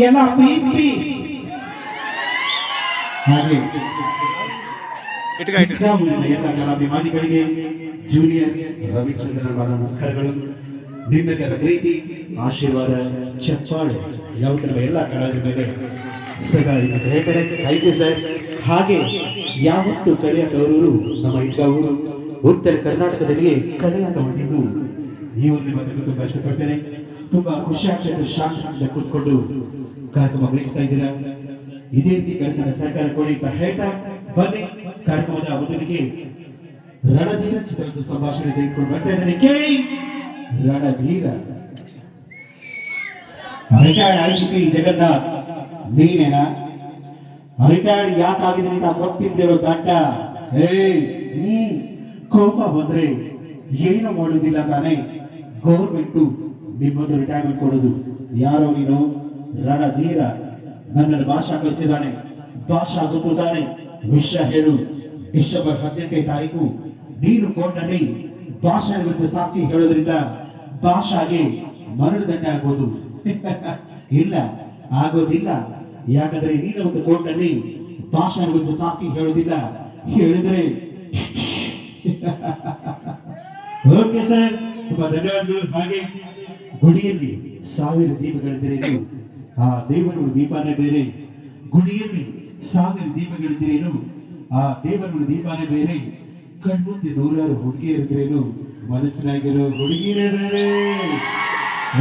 ಎಲ್ಲ piece piece ಹಾಗೆ ಎಲ್ಲ ಕಲಾಭಿಮಾನಿಗಳಿಗೆ ಜೂನಿಯರ್ ರವಿಚಂದ್ರನ್ ಅವರ ನಮಸ್ಕಾರಗಳು. ನಿಮ್ಮೆಲ್ಲರ ಪ್ರೀತಿ ಆಶೀರ್ವಾದ ಚಪ್ಪಾಳೆ ಯಾವತ್ತು ನಮ್ಮ ಎಲ್ಲ ಕಲಾವಿದರ ಮೇಲೆ ಸದಾ ಹೇಳ್ತಾರೆ. Thank you sir. ಹಾಗೆ ಯಾವತ್ತು ಕಲೆಯ ತವರೂರು ನಮ್ಮ ಇಟ್ಕಾವೂರು ಉತ್ತರ ಕರ್ನಾಟಕದಲ್ಲಿಯೇ ಕಲೆಯಾಟ ಹೊಂದಿದ್ದು ಈ ಊರಿನ ಬಗ್ಗೆ ತುಂಬಾ ಇಷ್ಟಪಡ್ತೇನೆ. ತುಂಬಾ ಖುಷಿ ಆಗ್ತದೆ ಶಾಂತಿಯಿಂದ ಕೂತ್ಕೊಂಡು ಕಾರ್ಯಕ್ರಮ ವೀಕ್ಷಿಸ್ತಾ ಇದ್ದೀರಾ. ಇದೇ ರೀತಿ ಗೆಳೆತನ ಸಹಕಾರ ಕೊಡಿ ಅಂತ ಹೇಳ್ತಾ ಬನ್ನಿ ಕಾರ್ಯಕ್ರಮದ ಮೊದಲಿಗೆ ರಣಧೀರ ಚಿತ್ರದ ಸಂಭಾಷಣೆ ತೆಗೆದುಕೊಂಡು ಬರ್ತಾ ಇದ್ದೇನೆ. ಕೇಳಿ ರಣಧೀರ. ರಿಟೈರ್ಡ್ ಐಜಿಪಿ ಜಗನ್ನಾಥ್ ನೀನೇನಾ? ರಿಟೈರ್ಡ್ ಯಾಕಾಗಿದೆ ಅಂತ ಗೊತ್ತಿಲ್ದಿರೋ ದಡ್ಡ. ಕೋಪ ಬಂದ್ರೆ ಏನು ಮಾಡುವುದಿಲ್ಲ ತಾನೆ. ಗೌರ್ಮೆಂಟು ನಿಮ್ಮದು ರಿಟೈರ್ಮೆಂಟ್ ಕೊಡೋದು. ಯಾರೋ ನೀನು? ರಣಧೀರ. ನನ್ನನ್ನು ಭಾಷಾ ಕಲಿಸಿದ್ದಾನೆ, ಭಾಷಾ ಗೊತ್ತಿದ್ದಾನೆ. ವಿಷಯ ಹೇಳು. ಡಿಸೆಂಬರ್ 18ನೇ ತಾರೀಕು ನೀನು ಕೋರ್ಟ್ನಲ್ಲಿ ಭಾಷಾ ವಿರುದ್ಧ ಸಾಕ್ಷಿ ಹೇಳೋದ್ರಿಂದ ಭಾಷಾಗೆ ಮರಣದಂಡನೆ ಆಗ್ಬೋದು. ಇಲ್ಲ, ಆಗೋದಿಲ್ಲ. ಯಾಕಂದ್ರೆ ನೀನು ಒಂದು ಕೋರ್ಟ್ನಲ್ಲಿ ಭಾಷಾ ವಿರುದ್ಧ ಸಾಕ್ಷಿ ಹೇಳೋದಿಲ್ಲ. ಹೇಳಿದ್ರೆ ಓಕೆ ಸರ್, ತುಂಬಾ ಧನ್ಯವಾದಗಳು. ಹಾಗೆ ಗುಡಿಯಲ್ಲಿ 1000 ದೀಪಗಳಿದ್ದರೇನು ಆ ದೇವನುಡಿ ದೀಪನೇ ಬೇರೆ. ಗುಡಿಯಲ್ಲಿ 1000 ದೀಪಗಳಿದ್ದರೇನು ಆ ದೇವನುಡಿ ದೀಪನೇ ಬೇರೆ. ಕಣ್ಮುಂದೆ 100 ಹುಡುಗಿಯರಿದ್ರೇನು ಮನಸ್ಸಿನಾಗಿರೋ ಹುಡುಗಿರೇ ಬೇರೆ.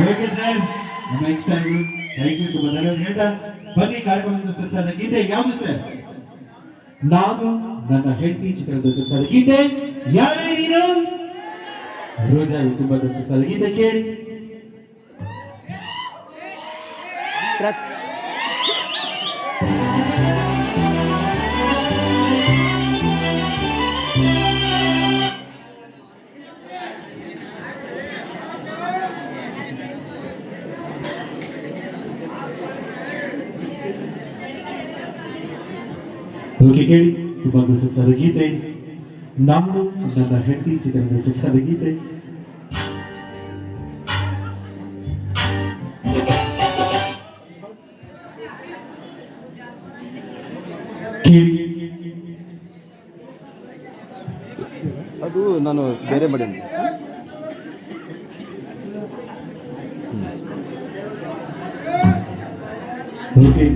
ಓಕೆ ಸರ್, ನಮ್ಮ ಇಷ್ಟಗಳು. ಥ್ಯಾಂಕ್ ಯು, ತುಂಬಾ ಧನ್ಯವಾದ ಹೇಳ್ತಾ ಬನ್ನಿ ಕಾರ್ಯಕ್ರಮದ ಸರಸಾದ ಗೀತೆ ಯಾವುದು ಸರ್? ನಾನು ನನ್ನ ಹೆಂಡತಿ ಚಿತ್ರದ ಸರಸಾದ ಗೀತೆ. ಯಾರೇ ನೀನು? ರೋಜಾ ತುಂಬಾ ಸರಸಾದ ಗೀತೆ ಕೇಳಿ. ಓಕೆ ಕೇಳಿ, ತುಂಬಾ ಸರಸಾದ ಗೀತೆ. ನಾನು ನನ್ನ ಹೆಂಡತಿ ಚಿತ್ರದ ಸರಸಾದ ಗೀತೆ. ಅದು ನಾನು ಬೇರೆ ಮಾಡಿ ಓಕೆ